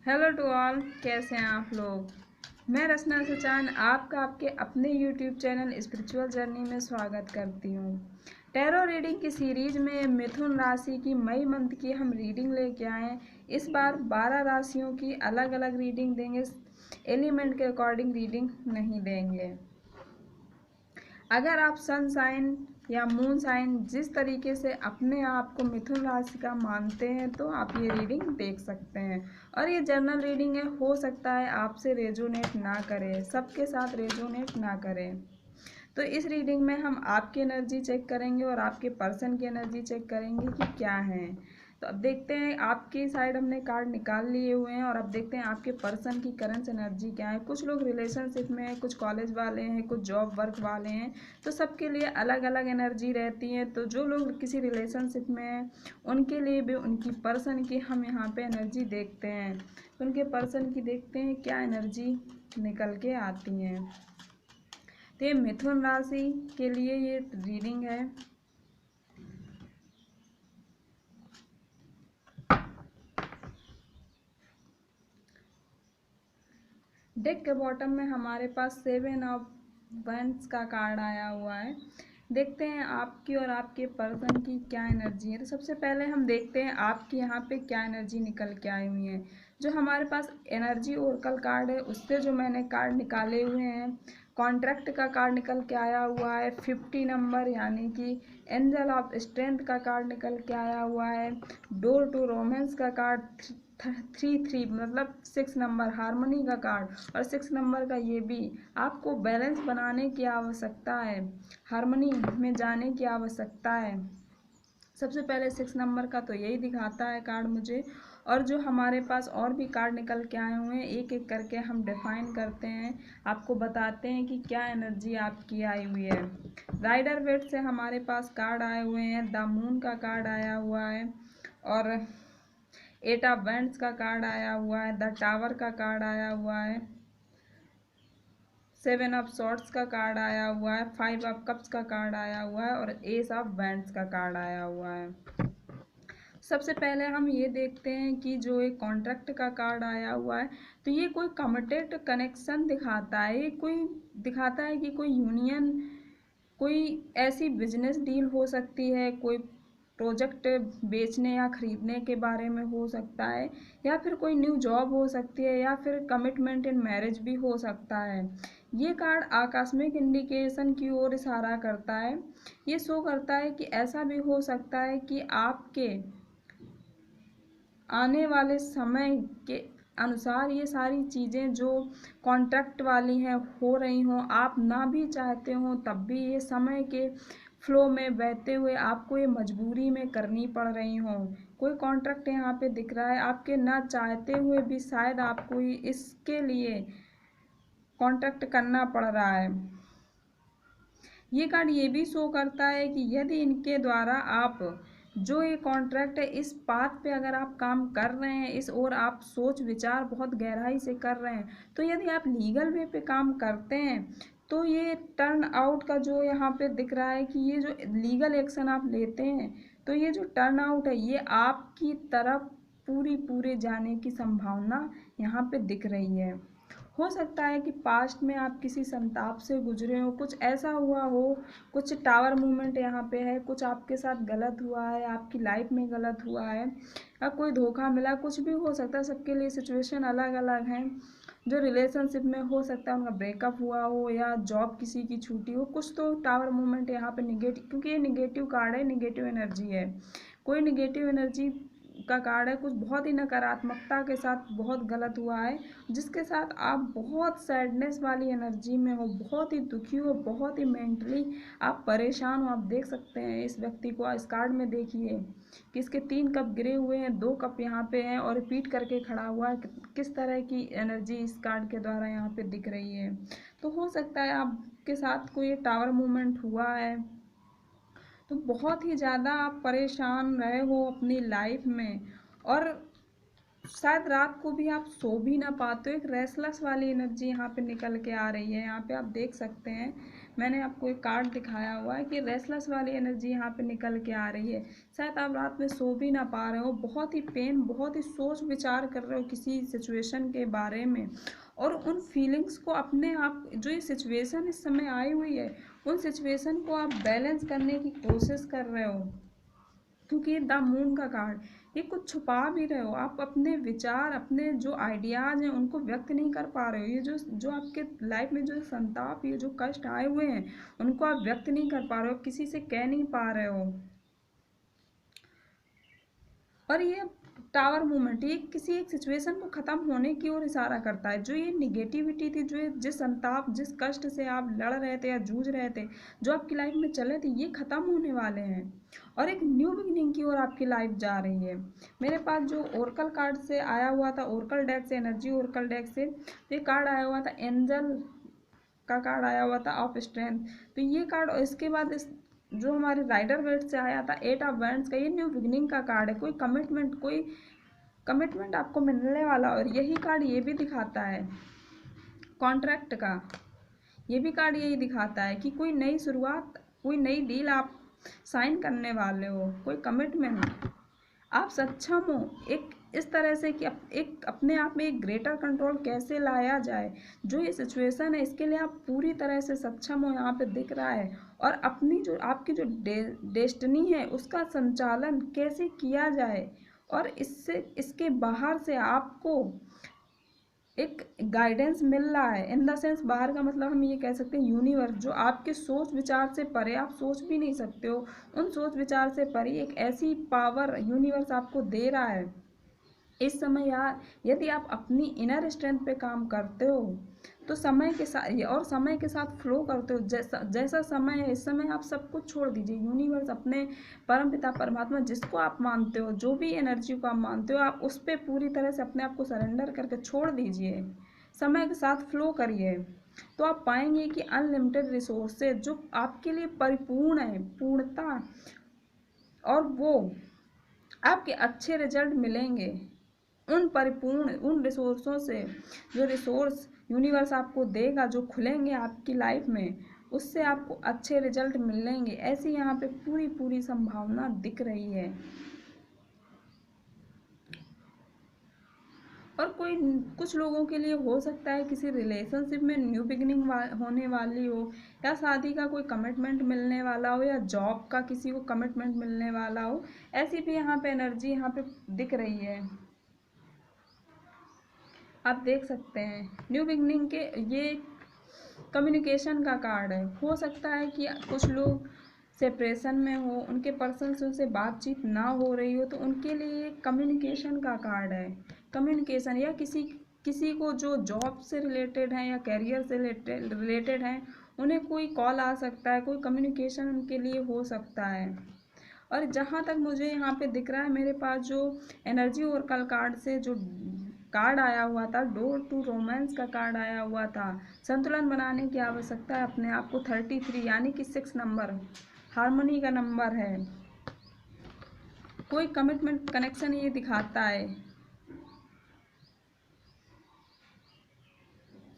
Hello to all, कैसे हैं आप लोग। मैं रचना सचान आपका आपके अपने यूट्यूब चैनल स्पिरिचुअल जर्नी में स्वागत करती हूँ। टैरो रीडिंग की सीरीज में मिथुन राशि की मई मंथ की हम रीडिंग लेके आए हैं। इस बार 12 राशियों की अलग अलग रीडिंग देंगे, एलिमेंट के अकॉर्डिंग रीडिंग नहीं देंगे। अगर आप सन साइन या मून साइन जिस तरीके से अपने आप को मिथुन राशि का मानते हैं तो आप ये रीडिंग देख सकते हैं। और ये जर्नल रीडिंग है, हो सकता है आपसे रेजोनेट ना करे, सबके साथ रेजोनेट ना करे। तो इस रीडिंग में हम आपकी एनर्जी चेक करेंगे और आपके पर्सन की एनर्जी चेक करेंगे कि क्या है। तो अब देखते हैं, आपकी साइड हमने कार्ड निकाल लिए हुए हैं और अब देखते हैं आपके पर्सन की करंट एनर्जी क्या है। कुछ लोग रिलेशनशिप में हैं, कुछ कॉलेज वाले हैं, कुछ जॉब वर्क वाले हैं, तो सबके लिए अलग अलग एनर्जी रहती है। तो जो लोग किसी रिलेशनशिप में हैं उनके लिए भी उनकी पर्सन की हम यहाँ पे एनर्जी देखते हैं। तो उनके पर्सन की देखते हैं क्या एनर्जी निकल के आती हैं। तो ये मिथुन राशि के लिए ये रीडिंग है। डेक के बॉटम में हमारे पास 7 ऑफ वैंड्स का कार्ड आया हुआ है। देखते हैं आपकी और आपके पर्सन की क्या एनर्जी है। तो सबसे पहले हम देखते हैं आपकी यहाँ पे क्या एनर्जी निकल के आई हुई है। जो हमारे पास एनर्जी ओरेकल कार्ड है उससे जो मैंने कार्ड निकाले हुए हैं, कॉन्ट्रैक्ट का कार्ड निकल के आया हुआ है 50 नंबर, यानी कि एंजल ऑफ स्ट्रेंथ का कार्ड निकल के आया हुआ है। डोर टू रोमांस का कार्ड 3 मतलब 6 नंबर, हारमोनी का कार्ड और 6 नंबर का ये भी। आपको बैलेंस बनाने की आवश्यकता है, हारमोनी में जाने की आवश्यकता है। सबसे पहले 6 नंबर का तो यही दिखाता है कार्ड मुझे। और जो हमारे पास और भी कार्ड निकल के आए हुए हैं एक एक करके हम डिफाइन करते हैं, आपको बताते हैं कि क्या एनर्जी आपकी आई हुई है। राइडर वेट से हमारे पास कार्ड आए हुए हैं, द मून का कार्ड आया हुआ है और 8 ऑफ वैंड्स का कार्ड आया हुआ है, द टावर का कार्ड आया हुआ है, 7 ऑफ सॉर्ड्स का कार्ड आया हुआ है, 5 ऑफ कप्स का कार्ड आया हुआ है और एस ऑफ वैंड्स का कार्ड आया हुआ है। सबसे पहले हम ये देखते हैं कि जो एक कॉन्ट्रैक्ट का कार्ड आया हुआ है तो ये कोई कमिटेड कनेक्शन दिखाता है। ये कोई दिखाता है कि कोई यूनियन, कोई ऐसी बिजनेस डील हो सकती है, कोई प्रोजेक्ट बेचने या खरीदने के बारे में हो सकता है, या फिर कोई न्यू जॉब हो सकती है, या फिर कमिटमेंट इन मैरिज भी हो सकता है। ये कार्ड आकस्मिक इंडिकेशन की ओर इशारा करता है। ये शो करता है कि ऐसा भी हो सकता है कि आपके आने वाले समय के अनुसार ये सारी चीज़ें जो कॉन्ट्रैक्ट वाली हैं हो रही हों, आप ना भी चाहते हों तब भी ये समय के फ्लो में बहते हुए आपको ये मजबूरी में करनी पड़ रही हों। कोई कॉन्ट्रैक्ट यहाँ पे दिख रहा है, आपके ना चाहते हुए भी शायद आपको इसके लिए कॉन्ट्रैक्ट करना पड़ रहा है। ये कार्ड ये भी शो करता है कि यदि इनके द्वारा आप जो ये कॉन्ट्रैक्ट है इस बात पे अगर आप काम कर रहे हैं, इस और आप सोच विचार बहुत गहराई से कर रहे हैं, तो यदि आप लीगल वे पे काम करते हैं तो ये टर्न आउट का जो यहाँ पे दिख रहा है कि ये जो लीगल एक्शन आप लेते हैं तो ये जो टर्न आउट है ये आपकी तरफ पूरे जाने की संभावना यहाँ पे दिख रही है। हो सकता है कि पास्ट में आप किसी संताप से गुजरे हो, कुछ ऐसा हुआ हो, कुछ टावर मूवमेंट यहाँ पे है, कुछ आपके साथ गलत हुआ है, आपकी लाइफ में गलत हुआ है या कोई धोखा मिला, कुछ भी हो सकता है। सबके लिए सिचुएशन अलग अलग हैं। जो रिलेशनशिप में हो सकता है उनका ब्रेकअप हुआ हो या जॉब किसी की छूटी हो, कुछ तो टावर मूवमेंट यहाँ पे निगेटिव, क्योंकि ये निगेटिव कार्ड है, निगेटिव एनर्जी है, कोई निगेटिव एनर्जी का कार्ड है, कुछ बहुत ही नकारात्मकता के साथ बहुत गलत हुआ है, जिसके साथ आप बहुत सैडनेस वाली एनर्जी में हो, बहुत ही दुखी हो, बहुत ही मेंटली आप परेशान हो। आप देख सकते हैं इस व्यक्ति को, इस कार्ड में देखिए कि इसके 3 कप गिरे हुए हैं, 2 कप यहाँ पे हैं और रिपीट करके खड़ा हुआ है। किस तरह की एनर्जी इस कार्ड के द्वारा यहाँ पे दिख रही है। तो हो सकता है आपके साथ कोई टावर मूवमेंट हुआ है, तो बहुत ही ज़्यादा आप परेशान रहे हो अपनी लाइफ में और शायद रात को भी आप सो भी ना पाते हो। एक रेस्टलेस वाली एनर्जी यहाँ पे निकल के आ रही है। यहाँ पे आप देख सकते हैं मैंने आपको एक कार्ड दिखाया हुआ है कि रेस्टलेस वाली एनर्जी यहाँ पे निकल के आ रही है। शायद आप रात में सो भी ना पा रहे हो, बहुत ही पेन, बहुत ही सोच विचार कर रहे हो किसी सिचुएशन के बारे में, और उन फीलिंग्स को अपने आप, जो ये सिचुएशन इस समय आई हुई है, उन सिचुएशन को आप बैलेंस करने की कोशिश कर रहे हो। क्योंकि द मून का कार्ड, ये कुछ छुपा भी रहे हो आप, अपने विचार, अपने जो आइडियाज हैं उनको व्यक्त नहीं कर पा रहे हो। ये जो जो आपके लाइफ में जो संताप, ये जो कष्ट आए हुए हैं, उनको आप व्यक्त नहीं कर पा रहे हो, किसी से कह नहीं पा रहे हो। और ये टावर मूवमेंट, ये किसी एक सिचुएशन को ख़त्म होने की ओर इशारा करता है। जो ये निगेटिविटी थी, जो जिस संताप, जिस कष्ट से आप लड़ रहे थे या जूझ रहे थे, जो आपकी लाइफ में चले थे, ये ख़त्म होने वाले हैं और एक न्यू बिगिनिंग की ओर आपकी लाइफ जा रही है। मेरे पास जो ओरेकल कार्ड से आया हुआ था, ओरेकल डेक से, एनर्जी ओरेकल डेक से ये कार्ड आया हुआ था, एंजल का कार्ड आया हुआ था ऑफ स्ट्रेंथ। तो ये कार्ड, इसके बाद इस जो हमारे राइडर वेट से आया था एट ऑफ वैंड्स का, ये न्यू बिगिनिंग का कार्ड है। कोई कमिटमेंट आपको मिलने वाला, और यही कार्ड ये भी दिखाता है कॉन्ट्रैक्ट का। ये भी कार्ड यही दिखाता है कि कोई नई शुरुआत, कोई नई डील आप साइन करने वाले हो, कोई कमिटमेंट, आप सक्षम हो एक इस तरह से कि एक अपने आप में एक ग्रेटर कंट्रोल कैसे लाया जाए। जो ये सिचुएशन है, इसके लिए आप पूरी तरह से सक्षम हो, यहाँ पे दिख रहा है। और अपनी जो आपकी जो डेस्टिनी है, उसका संचालन कैसे किया जाए, और इसके बाहर से आपको एक गाइडेंस मिल रहा है। इन द सेंस, बाहर का मतलब हम ये कह सकते हैं यूनिवर्स, जो आपके सोच विचार से परे, आप सोच भी नहीं सकते हो, उन सोच विचार से परे एक ऐसी पावर यूनिवर्स आपको दे रहा है इस समय। यार, यदि आप अपनी इनर स्ट्रेंथ पे काम करते हो तो समय के साथ, और समय के साथ फ्लो करते हो, जैसा जैसा समय है इस समय, आप सब कुछ छोड़ दीजिए। यूनिवर्स, अपने परम पिता परमात्मा, जिसको आप मानते हो, जो भी एनर्जी को आप मानते हो, आप उस पर पूरी तरह से अपने आप को सरेंडर करके छोड़ दीजिए, समय के साथ फ्लो करिए। तो आप पाएंगे कि अनलिमिटेड रिसोर्सेज जो आपके लिए परिपूर्ण है, पूर्णता, और वो आपके अच्छे रिजल्ट मिलेंगे उन परिपूर्ण, उन रिसोर्सों से। जो रिसोर्स यूनिवर्स आपको देगा, जो खुलेंगे आपकी लाइफ में, उससे आपको अच्छे रिजल्ट मिलेंगे, ऐसी यहाँ पे पूरी पूरी संभावना दिख रही है। और कुछ लोगों के लिए हो सकता है किसी रिलेशनशिप में न्यू बिगिनिंग होने वाली हो, या शादी का कोई कमिटमेंट मिलने वाला हो, या जॉब का किसी को कमिटमेंट मिलने वाला हो। ऐसी भी यहाँ पे एनर्जी यहाँ पे दिख रही है, आप देख सकते हैं। न्यू बिगनिंग के ये कम्युनिकेशन का कार्ड है। हो सकता है कि कुछ लोग सेपरेशन में हो, उनके पर्सन से उनसे बातचीत ना हो रही हो, तो उनके लिए कम्युनिकेशन का कार्ड है। कम्युनिकेशन, या किसी किसी को जो जॉब से रिलेटेड है या कैरियर से रिलेटेड है, उन्हें कोई कॉल आ सकता है, कोई कम्युनिकेशन उनके लिए हो सकता है। और जहाँ तक मुझे यहाँ पे दिख रहा है, मेरे पास जो एनर्जी ओरेकल कार्ड से जो कार्ड आया हुआ था, डोर टू रोमांस का कार्ड आया हुआ था। संतुलन बनाने की आवश्यकता है अपने आप को, 33 यानी कि 6 नंबर हार्मनी का नंबर है। कोई कमिटमेंट कनेक्शन ये दिखाता है,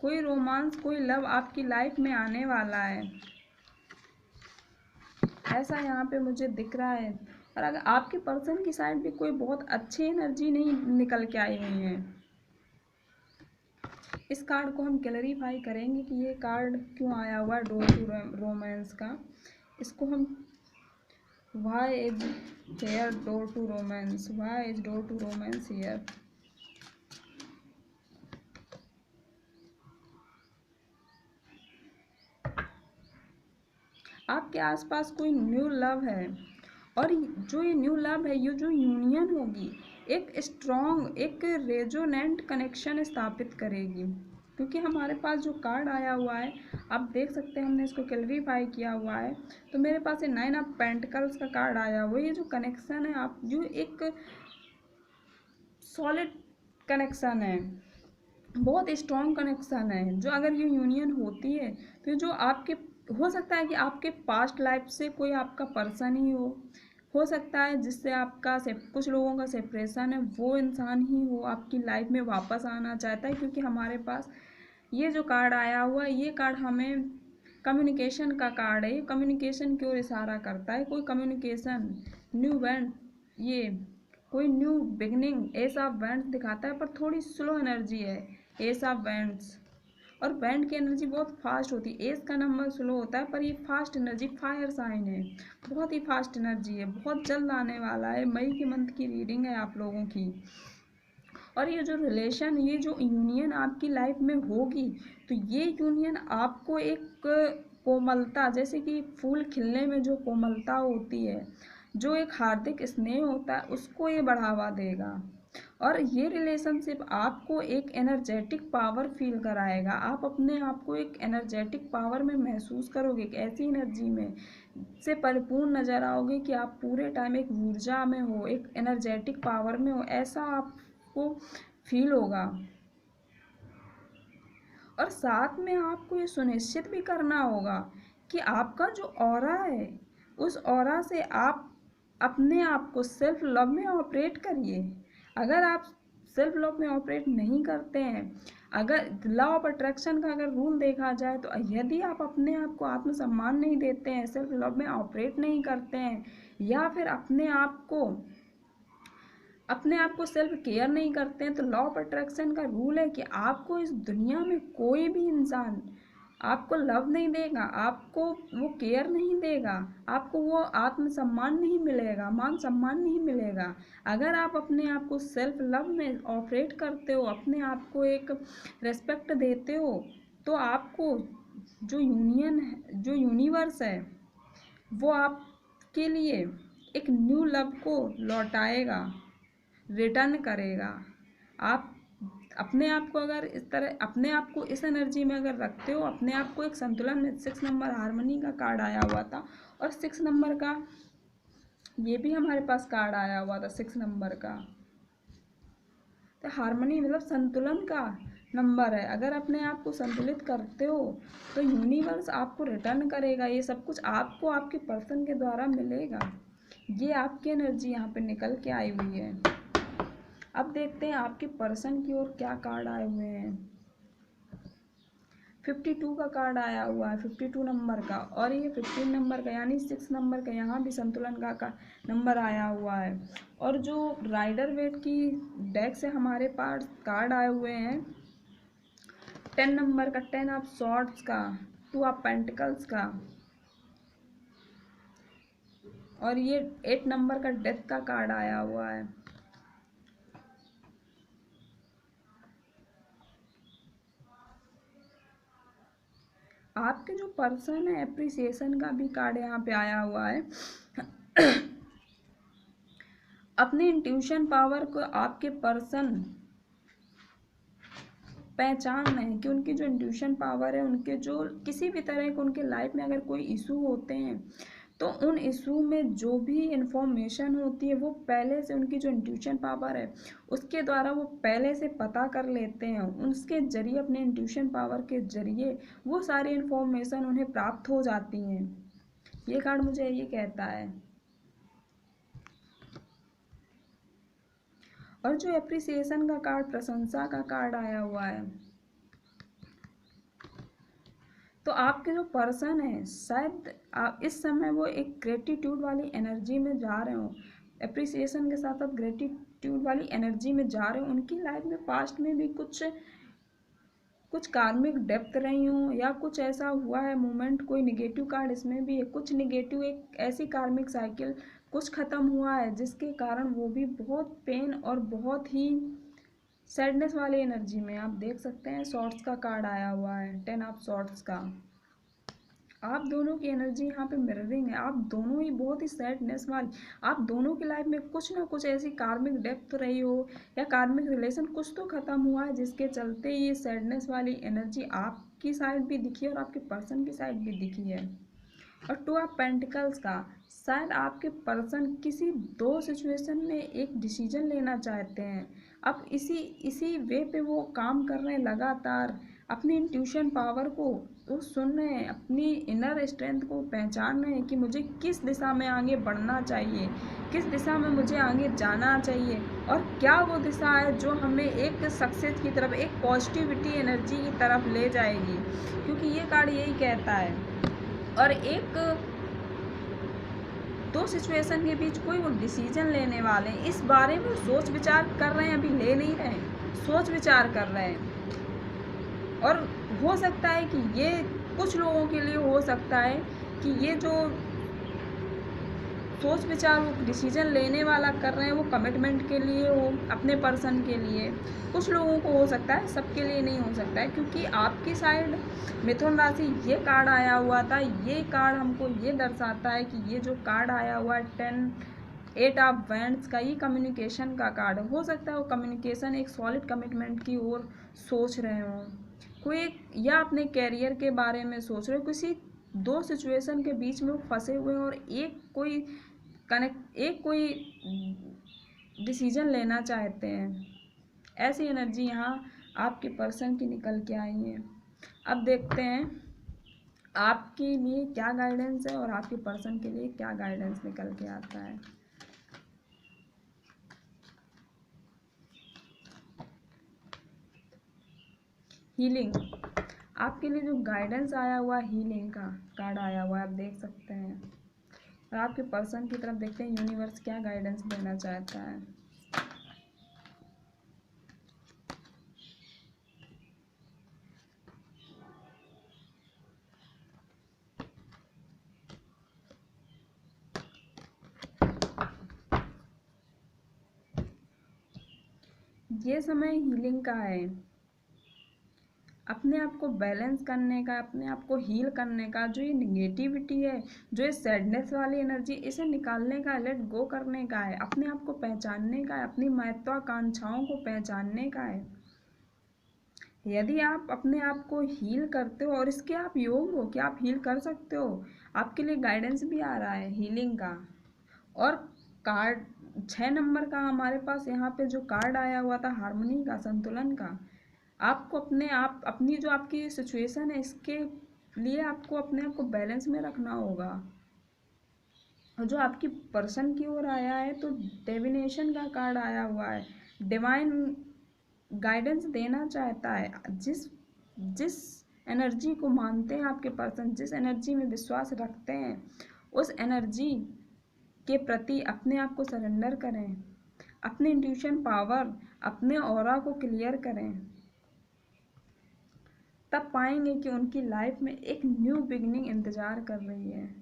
कोई रोमांस, कोई लव आपकी लाइफ में आने वाला है, ऐसा यहाँ पे मुझे दिख रहा है। और अगर आपके पर्सन की साइड भी कोई बहुत अच्छी एनर्जी नहीं निकल के आई हुई है। इस कार्ड को हम क्लैरिफाई करेंगे कि ये कार्ड क्यों आया हुआ है, डोर टू रोमांस का। इसको हम, why is hair door to romance, why is door to romance here. आपके आसपास कोई न्यू लव है, और जो ये न्यू लव है, ये जो यूनियन होगी, एक स्ट्रॉन्ग, एक रेजोनेंट कनेक्शन स्थापित करेगी। क्योंकि हमारे पास जो कार्ड आया हुआ है, आप देख सकते हैं, हमने इसको क्लैरिफाई किया हुआ है। तो मेरे पास ये 9 ऑफ पेंटिकल्स का कार्ड आया हुआ है। ये जो कनेक्शन है, आप जो एक सॉलिड कनेक्शन है, बहुत स्ट्रॉन्ग कनेक्शन है, जो अगर ये यूनियन होती है, तो जो आपके, हो सकता है कि आपके पास्ट लाइफ से कोई आपका पर्सन ही हो सकता है जिससे आपका कुछ लोगों का सेपरेशन है, वो इंसान ही हो आपकी लाइफ में वापस आना चाहता है। क्योंकि हमारे पास ये जो कार्ड आया हुआ है, ये कार्ड हमें कम्युनिकेशन का कार्ड है, ये कम्युनिकेशन की ओर इशारा करता है, कोई कम्युनिकेशन, न्यू वेंट, ये कोई new beginning, S of vents दिखाता है, पर थोड़ी स्लो एनर्जी है एस ऑफ वेंट्स। और बैंड की एनर्जी बहुत फास्ट होती है, एस का नंबर स्लो होता है, पर ये फास्ट एनर्जी, फायर साइन है, बहुत ही फास्ट एनर्जी है, बहुत जल्द आने वाला है। मई के मंथ की रीडिंग है आप लोगों की। और ये जो रिलेशन, ये जो यूनियन आपकी लाइफ में होगी, तो ये यूनियन आपको एक कोमलता, जैसे कि फूल खिलने में जो कोमलता होती है, जो एक हार्दिक स्नेह होता है, उसको ये बढ़ावा देगा। और ये रिलेशनशिप आपको एक एनर्जेटिक पावर फील कराएगा, आप अपने आप को एक एनर्जेटिक पावर में महसूस करोगे, एक ऐसी एनर्जी में से परिपूर्ण नजर आओगे कि आप पूरे टाइम एक ऊर्जा में हो, एक एनर्जेटिक पावर में हो, ऐसा आपको फील होगा। और साथ में आपको ये सुनिश्चित भी करना होगा कि आपका जो ऑरा है, उस ऑरा से आप अपने आप को सेल्फ लव में ऑपरेट करिए। अगर आप सेल्फ लव में ऑपरेट नहीं करते हैं, अगर लॉ ऑफ अट्रैक्शन का अगर रूल देखा जाए, तो यदि आप अपने आप को आत्मसम्मान नहीं देते हैं, सेल्फ लव में ऑपरेट नहीं करते हैं, या फिर अपने आप को सेल्फ केयर नहीं करते हैं, तो लॉ ऑफ अट्रैक्शन का रूल है कि आपको इस दुनिया में कोई भी इंसान आपको लव नहीं देगा, आपको वो केयर नहीं देगा, आपको वो आत्मसम्मान नहीं मिलेगा, मान सम्मान नहीं मिलेगा। अगर आप अपने आप को सेल्फ लव में ऑपरेट करते हो, अपने आप को एक रेस्पेक्ट देते हो, तो आपको जो यूनियन है, जो यूनिवर्स है, वो आपके लिए एक न्यू लव को लौटाएगा, रिटर्न करेगा। आप अपने आप को अगर इस तरह, अपने आप को इस एनर्जी में अगर रखते हो, अपने आप को एक संतुलन में, 6 नंबर हार्मनी का कार्ड आया हुआ था, और 6 नंबर का ये भी हमारे पास कार्ड आया हुआ था 6 नंबर का, तो हार्मनी मतलब संतुलन का नंबर है। अगर अपने आप को संतुलित करते हो, तो यूनिवर्स आपको रिटर्न करेगा, ये सब कुछ आपको आपके पर्सन के द्वारा मिलेगा। ये आपकी एनर्जी यहाँ पे निकल के आई हुई है। अब देखते हैं आपके पर्सन की ओर क्या कार्ड आए हुए हैं। 52 का कार्ड आया हुआ है, 52 नंबर का, और ये 15 नंबर का, यानी 6 नंबर का, यहाँ भी संतुलन का नंबर आया हुआ है। और जो राइडर वेट की डेक से हमारे पास कार्ड आए हुए हैं, 10 नंबर का 10 ऑफ सॉर्ड्स का, 2 ऑफ पेंटिकल्स का, और ये 8 नंबर का डेथ का कार्ड आया हुआ है। आपके जो पर्सन है, एप्रिसिएशन का भी कार्ड यहाँ पे आया हुआ है। अपने इंट्यूशन पावर को आपके पर्सन पहचान रहे हैं कि उनकी जो इंट्यूशन पावर है, उनके जो किसी भी तरह के उनके लाइफ में अगर कोई इशू होते हैं, तो उन इशू में जो भी इंफॉर्मेशन होती है, वो पहले से उनकी जो इंट्यूशन पावर है, उसके द्वारा वो पहले से पता कर लेते हैं। उसके जरिए, अपने इंट्यूशन पावर के जरिए वो सारी इंफॉर्मेशन उन्हें प्राप्त हो जाती हैं। ये कार्ड मुझे ये कहता है। और जो एप्रिसिएशन का कार्ड, प्रशंसा का कार्ड आया हुआ है, तो आपके जो पर्सन है, शायद आप इस समय वो एक ग्रेटिट्यूड वाली एनर्जी में जा रहे हो, एप्रिसिएशन के साथ साथ ग्रेटिट्यूड वाली एनर्जी में जा रहे हो। उनकी लाइफ में पास्ट में भी कुछ कार्मिक डेप्थ रही हो, या कुछ ऐसा हुआ है मोमेंट, कोई निगेटिव कार्ड इसमें भी है, कुछ निगेटिव, एक ऐसी कार्मिक साइकिल कुछ ख़त्म हुआ है, जिसके कारण वो भी बहुत पेन और बहुत ही सैडनेस वाली एनर्जी में। आप देख सकते हैं शॉर्ट्स का कार्ड आया हुआ है, 10 ऑफ शॉर्ट्स का। आप दोनों की एनर्जी यहाँ पे मिररिंग है, आप दोनों ही बहुत ही सैडनेस वाली, आप दोनों की लाइफ में कुछ ना कुछ ऐसी कार्मिक डेप्थ रही हो, या कार्मिक रिलेशन कुछ तो ख़त्म हुआ है, जिसके चलते ये सैडनेस वाली एनर्जी आपकी साइड भी दिखी है और आपके पर्सन की साइड भी दिखी है। और 2 ऑफ पेंटिकल्स का, शायद आपके पर्सन किसी 2 सिचुएशन में एक डिसीजन लेना चाहते हैं। अब इसी वे पे वो काम कर रहे हैं लगातार, अपनी इंट्यूशन पावर को वो सुन रहे हैं, अपनी इनर स्ट्रेंथ को पहचान रहे हैं कि मुझे किस दिशा में आगे बढ़ना चाहिए, किस दिशा में मुझे आगे जाना चाहिए, और क्या वो दिशा है जो हमें एक सक्सेस की तरफ, एक पॉजिटिविटी एनर्जी की तरफ ले जाएगी, क्योंकि ये कार्ड यही कहता है। और एक दो सिचुएशन के बीच कोई वो डिसीजन लेने वाले हैं, इस बारे में सोच विचार कर रहे हैं, अभी ले नहीं रहे हैं, सोच विचार कर रहे हैं। और हो सकता है कि ये कुछ लोगों के लिए हो सकता है कि ये जो सोच विचार वो डिसीजन लेने वाला कर रहे हैं वो कमिटमेंट के लिए हो, अपने पर्सन के लिए। कुछ लोगों को हो सकता है, सबके लिए नहीं हो सकता है, क्योंकि आपकी साइड मिथुन राशि ये कार्ड आया हुआ था। ये कार्ड हमको ये दर्शाता है कि ये जो कार्ड आया हुआ है 8 ऑफ वैंड्स का, ये कम्युनिकेशन का कार्ड हो सकता है। वो कम्युनिकेशन एक सॉलिड कमिटमेंट की ओर सोच रहे हों, कोई एक, या अपने कैरियर के बारे में सोच रहे हो, किसी दो सिचुएशन के बीच में वो फंसे हुए हैं और एक कोई डिसीजन लेना चाहते हैं। ऐसी एनर्जी यहाँ आपके पर्सन की निकल के आई है। अब देखते हैं आपके लिए क्या गाइडेंस है और आपके पर्सन के लिए क्या गाइडेंस निकल के आता है। हीलिंग, आपके लिए जो गाइडेंस आया हुआ है, हीलिंग का कार्ड आया हुआ है, आप देख सकते हैं। और आपके पर्सन की तरफ देखते हैं यूनिवर्स क्या गाइडेंस देना चाहता है। ये समय हीलिंग का है, अपने आप को बैलेंस करने का, अपने आप को हील करने का। जो ये निगेटिविटी है, जो ये सैडनेस वाली एनर्जी, इसे निकालने का, लेट गो करने का है, अपने आप को पहचानने का है, अपनी महत्वाकांक्षाओं को पहचानने का है। यदि आप अपने आप को हील करते हो और इसके आप योग्य हो कि आप हील कर सकते हो, आपके लिए गाइडेंस भी आ रहा है हीलिंग का। और कार्ड 6 नंबर का हमारे पास यहाँ पे जो कार्ड आया हुआ था, हार्मनी का, संतुलन का। आपको अपनी जो आपकी सिचुएशन है, इसके लिए आपको अपने आप को बैलेंस में रखना होगा। और जो आपकी पर्सन की ओर आया है तो डिविनेशन का कार्ड आया हुआ है, डिवाइन गाइडेंस देना चाहता है। जिस एनर्जी को मानते हैं आपके पर्सन, जिस एनर्जी में विश्वास रखते हैं, उस एनर्जी के प्रति अपने आप को सरेंडर करें, अपने इंट्यूशन पावर, अपने ऑरा को क्लियर करें, तब पाएंगे कि उनकी लाइफ में एक न्यू बिगनिंग इंतज़ार कर रही है।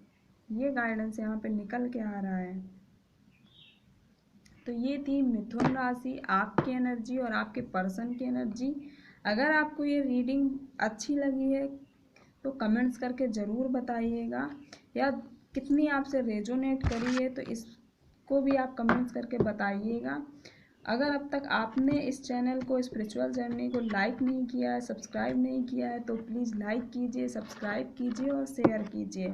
ये गाइडेंस यहाँ पे निकल के आ रहा है। तो ये थी मिथुन राशि, आपकी एनर्जी और आपके पर्सन की एनर्जी। अगर आपको ये रीडिंग अच्छी लगी है तो कमेंट्स करके ज़रूर बताइएगा, या कितनी आपसे रेजोनेट करी है तो इसको भी आप कमेंट्स करके बताइएगा। अगर अब तक आपने इस चैनल को, स्पिरिचुअल जर्नी को लाइक नहीं किया है, सब्सक्राइब नहीं किया है, तो प्लीज़ लाइक कीजिए, सब्सक्राइब कीजिए और शेयर कीजिए।